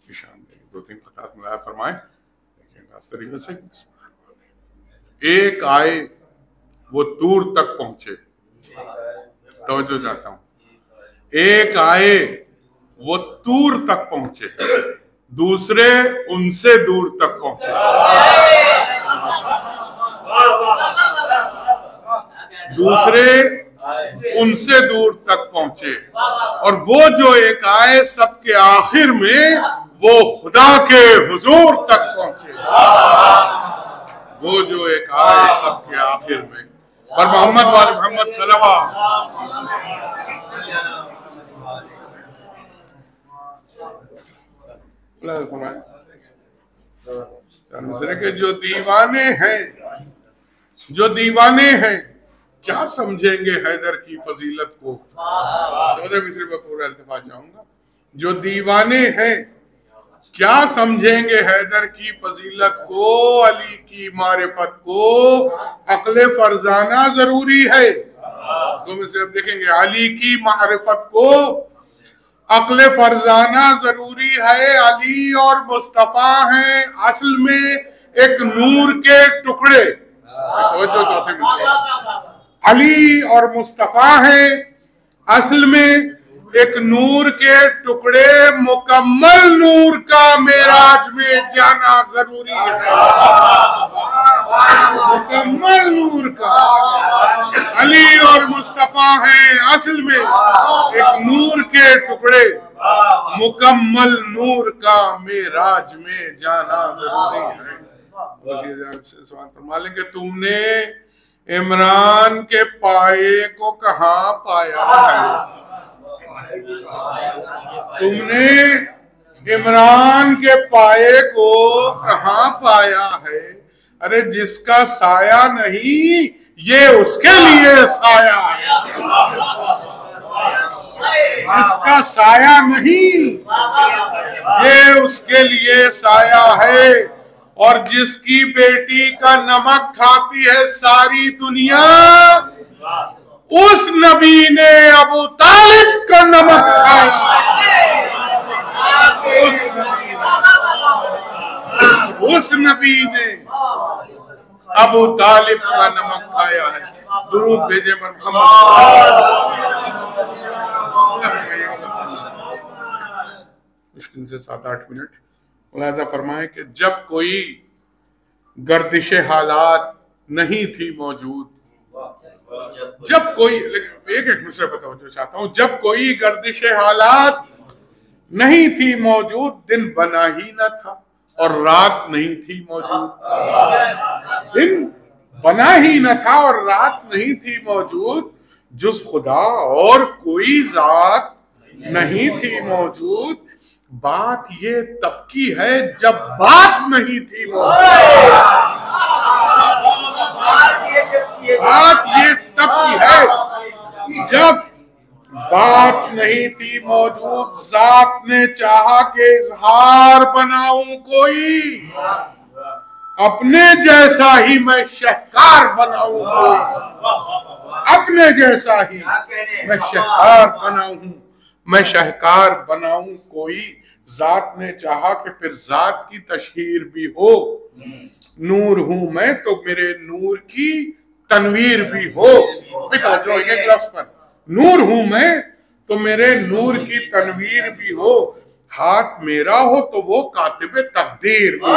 निशान देंगे। 2-3 खतात मिलाया फरमाए, लेकिन इस तरीके से एक आए वो दूर तक पहुंचे। तवज्जो चाहता हूं, एक आए वो दूर तक पहुंचे, दूसरे उनसे दूर तक पहुंचे, दूसरे उनसे दूर तक पहुंचे, और वो जो एक आए सबके आखिर में वो खुदा के हुजूर तक पहुंचे। वो जो एक आए सबके आखिर में, और मोहम्मद वाले मोहम्मद सल्लल्लाहु के जो दीवाने हैं, जो दीवाने हैं क्या समझेंगे हैदर की फजीलत को। 14 मिसरे पर पूरा इल्तिफा चाहूंगा। जो दीवाने हैं क्या समझेंगे हैदर की फजीलत को, अली की मारिफत को अक्ल फरजाना जरूरी है। तो मिसरे देखेंगे, अली की मारिफत को अक्ल फरजाना जरूरी है। अली और मुस्तफा हैं असल में एक नूर के टुकड़े। जो चौथे मिसरे, अली और मुस्तफा हैं असल में एक नूर के टुकड़े, मुकम्मल नूर का मेराज में जाना जरूरी है। मुकम्मल नूर का अली और मुस्तफा हैं असल में एक नूर के टुकड़े, मुकम्मल नूर का मेराज में जाना जरूरी है। सवाल फरमा लेंगे, तुमने इमरान के पाए को कहाँ पाया है? तुमने इमरान के पाए को कहाँ पाया है? अरे जिसका साया नहीं ये उसके लिए साया है। जिसका साया नहीं ये उसके लिए साया है। और जिसकी बेटी का नमक खाती है सारी दुनिया, उस नबी ने अबू तालिब का नमक खाया। उस नबी ने अबू तालिब का नमक खाया है। दुरूद भेजे मुश्किल से 7-8 मिनट। मुलाजा फरमाए कि जब कोई गर्दिश हालात नहीं थी मौजूद, जब कोई, एक मिसरे पर तवज्जो चाहता हूं, जब कोई गर्दिश हालात नहीं थी मौजूद, दिन बना ही न था और रात नहीं थी मौजूद। दिन बना ही न था और रात नहीं थी मौजूद, जुज खुदा और कोई जात नहीं थी मौजूद। बात ये तब की है जब बात नहीं थी मौजूद। बात ये तब की है जब बात नहीं थी मौजूद। जात ने चाहा कि इजहार बनाऊं कोई, अपने जैसा ही मैं शहकार बनाऊं कोई। अपने जैसा ही मैं शहकार बनाऊं, मैं शहकार बनाऊं कोई। जात ने चाहा कि फिर जात की तशहीर भी हो। नूर हूं मैं तो मेरे नूर की तनवीर भी हो। जो एक लफ्ज पर, नूर हूं मैं तो मेरे नूर की तनवीर भी हो। हाथ मेरा हो तो वो कातिबे तकदीर भी हो।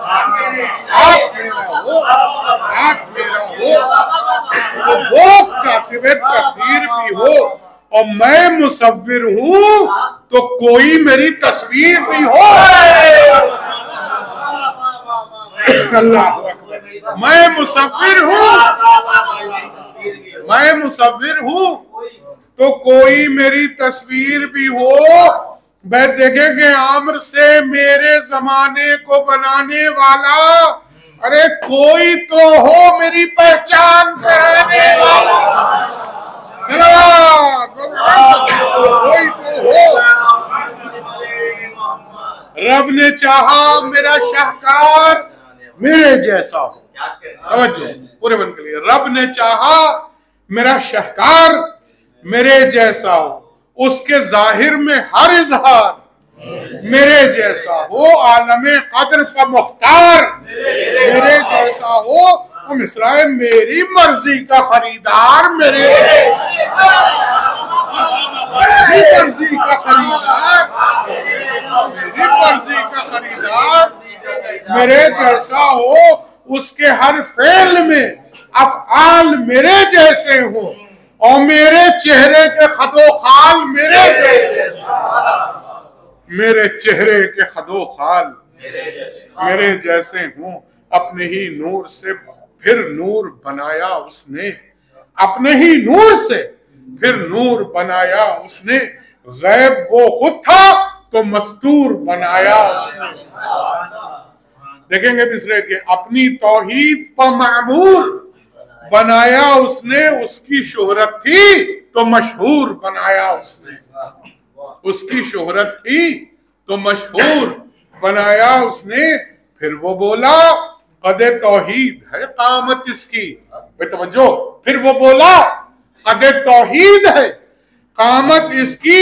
हाथ मेरा हो, हाथ मेरा हो तो वो कातिबे तकदीर भी हो। और मैं मुसव्विर हूं तो कोई मेरी तस्वीर भी हो। अल्लाह अकबर। मैं मुसव्विर हूं, मैं मुसव्विर हूं तो कोई मेरी तस्वीर भी हो। वह देखेंगे आम्र से मेरे जमाने को बनाने वाला। अरे कोई तो हो मेरी पहचान कराने वाला। कोई तो हो। रब ने चाहा मेरा शाहकार मेरे जैसा हो। पूरे बन के लिए, रब ने चाहा मेरा शाहकार मेरे जैसा हो। उसके जाहिर में हर इजहार मेरे जैसा हो आलमे कद्र का मुख्तार, मेरे जैसा हो हम इसराइल मेरी मर्जी का खरीदार, मेरी मर्जी का खरीदार, मेरी मर्जी का खरीदार, मेरे जैसा हो उसके हर फेल में अफआल मेरे जैसे हो और मेरे चेहरे के खदो खाल मेरे जैसे, मेरे चेहरे के खदो खाल मेरे जैसे हूँ। अपने ही नूर से फिर नूर बनाया उसने, अपने ही नूर से फिर नूर बनाया उसने, गैब वो खुद था तो मस्तूर बनाया उसने। देखेंगे तीसरे के अपनी तौहीद पर मामूर बनाया उसने, उसकी शोहरत थी तो मशहूर बनाया उसने, उसकी शोहरत थी तो मशहूर बनाया उसने। फिर वो बोला कदे तौहीद है कामत इसकी, तवज्जो, फिर वो बोला कदे तौहीद है कामत इसकी,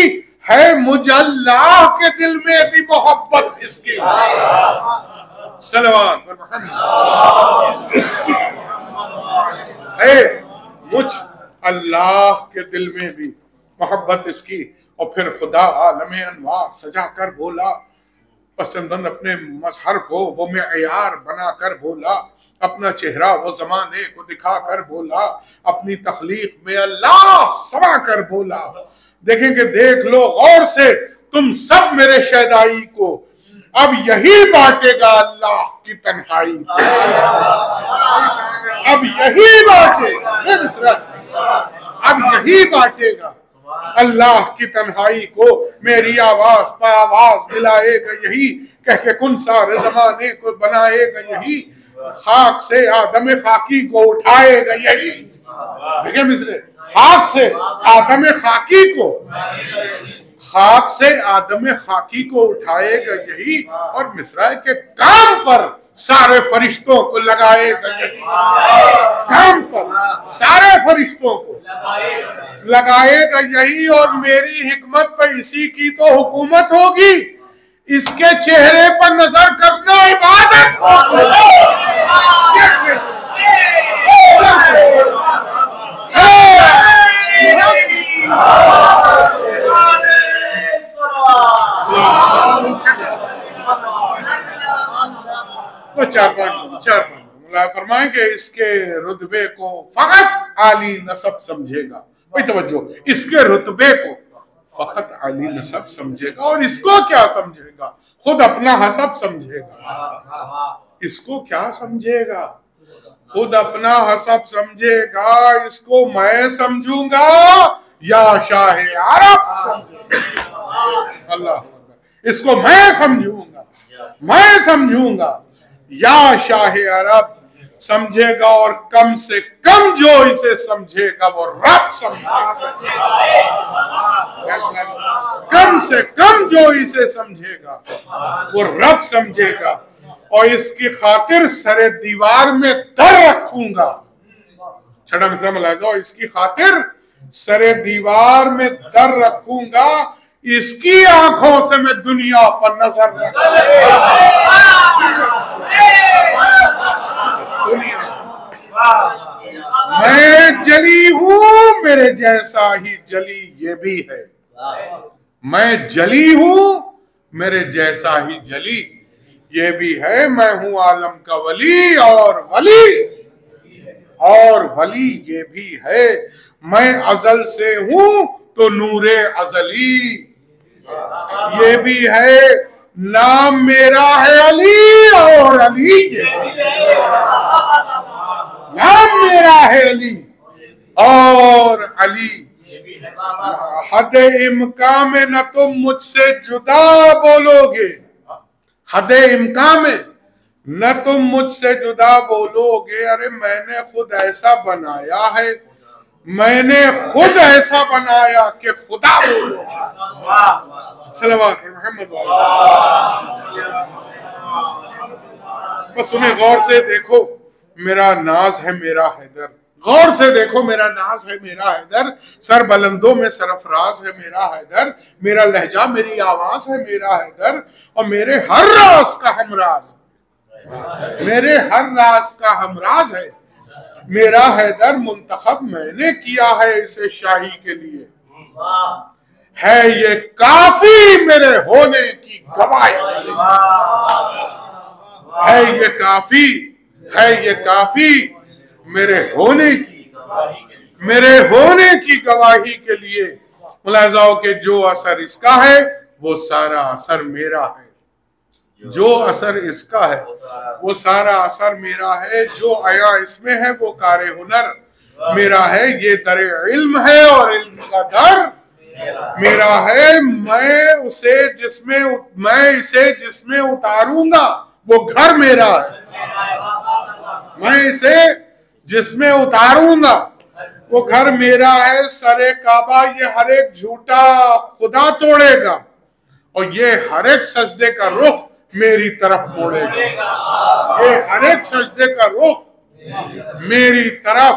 है मुझ अल्लाह के दिल में भी मोहब्बत इसकी। सलवात है मुझ अल्लाह के दिल में भी मोहब्बत इसकी। और फिर खुदा आलमे अनवार सजा कर बोला, पसंदन अपने मजहर को वो मेयार बना कर बोला, अपना चेहरा वो जमाने को दिखा कर बोला, अपनी तख्लीक में अल्लाह समा कर बोला। देखेंगे देख लो गौर से तुम सब मेरे शहदाई को, अब यही बांटेगा अल्लाह की तन्हाई, अब यही बांटेगा, अब यही बांटेगा अल्लाह की तन्हाई को। मेरी आवाज पर आवाज मिलाएगा यही, कह के कुन सारे जमाने को बनाएगा यही, खाक से आदम खाकी को उठाएगा यही। देखिए मिसरे, खाक से आदम खाकी को, खाक से आदम खाकी को उठाएगा यही, और मिस्रा के काम पर सारे फरिश्तों को लगाएगा यही, काम पर सारे फरिश्तों को लगाएगा यही। और मेरी हिकमत पर इसी की तो हुकूमत होगी, इसके चेहरे पर नजर करना इबादत होगी। तो चार पांच फरमाएंगे इसके रुतबे को फकत आली नसब समझेगा। भाई तवज्जो, इसके रुतबे को फकत आली नसब समझेगा, और इसको क्या समझेगा, खुद अपना हसब समझेगा। इसको क्या समझेगा, खुद अपना हसब समझेगा। इसको मैं समझूंगा या शाह अरब समझेगा। अल्लाह, इसको मैं समझूंगा, मैं समझूंगा या शाह अरब समझेगा, और कम से कम जो इसे समझेगा वो रब समझेगा। कम से कम जो इसे समझेगा वो रब समझेगा। और इसकी खातिर सरे दीवार में दर रखूंगा। छठा मिसरा मुलाहिजा, इसकी खातिर सरे दीवार में दर रखूंगा, इसकी आंखों से मैं दुनिया पर नजर रखूंगा। मैं जली हूं, मेरे जैसा ही जली ये भी है। मैं जली हूं, मेरे जैसा ही जली ये भी है। मैं हूं आलम का वली, और वली ये भी है। मैं अजल से हूं तो नूरे अजली ये भी है। नाम मेरा है अली, और अली ये नाम मेरा है अली, और अली। हद इम्कान में न तुम मुझसे जुदा बोलोगे, हद इम्कान में न तुम मुझसे जुदा बोलोगे। अरे मैंने खुद ऐसा बनाया है, मैंने खुद ऐसा बनाया कि खुदा बोलोगे। सल्लल्लाहु अलैहि वसल्लम। बस सुने गौर से, देखो मेरा नाज है मेरा हैदर, गौर से देखो, मेरा नाज है मेरा हैदर, सर बुलंदों में सरफराज है मेरा हैदर, मेरा लहजा मेरी आवाज है मेरा हैदर, और मेरे हर राज का हमराज, मेरे हर राज का हमराज है मेरा हैदर। मुंतखब मैंने किया है इसे शाही के लिए, है ये काफी मेरे होने की गवाही, है ये काफी, है ये काफी मेरे होने की, मेरे होने की गवाही के लिए। मुलाजाओ के जो असर इसका है वो सारा असर मेरा है, जो असर इसका है वो सारा असर मेरा है, जो आया इसमें है वो कारे हुनर मेरा है। ये दरे इल्म है और इल्म का दर मेरा है, मैं इसे जिसमें उतारूंगा वो घर मेरा है, मैं इसे जिसमें उतारूंगा वो घर मेरा है। सरे काबा ये हर एक झूठा खुदा तोड़ेगा, और ये हर एक सजदे का रुख मेरी तरफ मोड़ेगा, ये हर एक सजदे का रुख मेरी तरफ,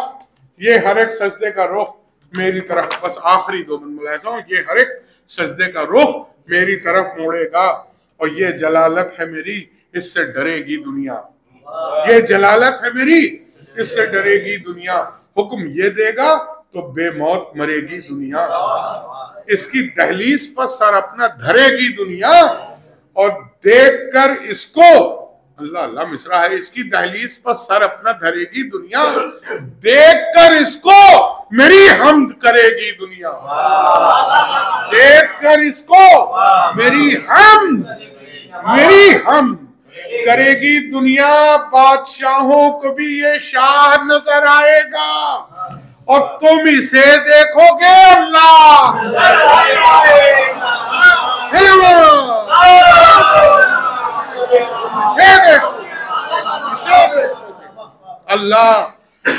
ये हर एक सजदे का रुख मेरी तरफ। बस आखिरी दो मन मुलाहिजा, ये हर एक सजदे का रुख मेरी तरफ मोड़ेगा, और ये जलालत है मेरी इससे डरेगी दुनिया, ये जलालत है मेरी इससे डरेगी दुनिया। हुक्म ये देगा तो बेमौत मरेगी दुनिया, इसकी दहलीज पर सर अपना धरेगी दुनिया, और देखकर इसको, अल्लाह अल्लाह मिसरा है, इसकी दहलीज पर सर अपना धरेगी दुनिया, देखकर इसको मेरी हमद करेगी दुनिया, देखकर इसको मेरी हमद करेगी दुनिया। बादशाहों को भी ये शाह नजर आएगा, और तुम इसे देखोगे अल्लाह, इसे देखोगे अल्लाह।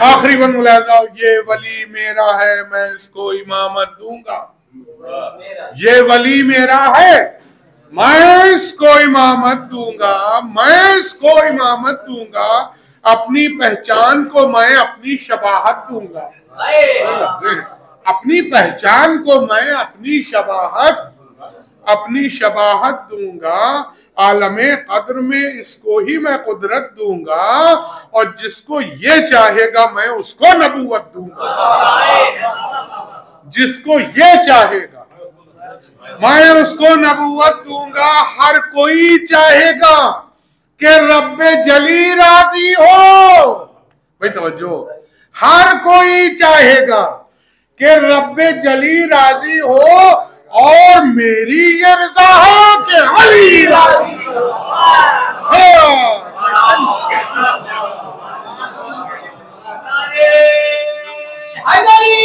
आखिरी वन मुलाजा, ये वली मेरा है मैं इसको इमामत दूंगा, ये वली मेरा है मैं इसको इमामत दूंगा, मैं इसको इमामत दूंगा, अपनी पहचान को मैं अपनी शबाहत दूंगा, अपनी पहचान को मैं अपनी शबाहत दूंगा। आलमे कद्र में इसको ही मैं कुदरत दूंगा, और जिसको ये चाहेगा मैं उसको नबूवत दूंगा, जिसको ये चाहेगा मैं उसको नबूवत दूंगा। हर कोई चाहेगा कि रब्बे जली राजी हो, भाई तवज्जो, हर कोई चाहेगा कि रब्बे जली राजी हो, और मेरी ये रज़ा हो कि अली राजी हो। हैदरी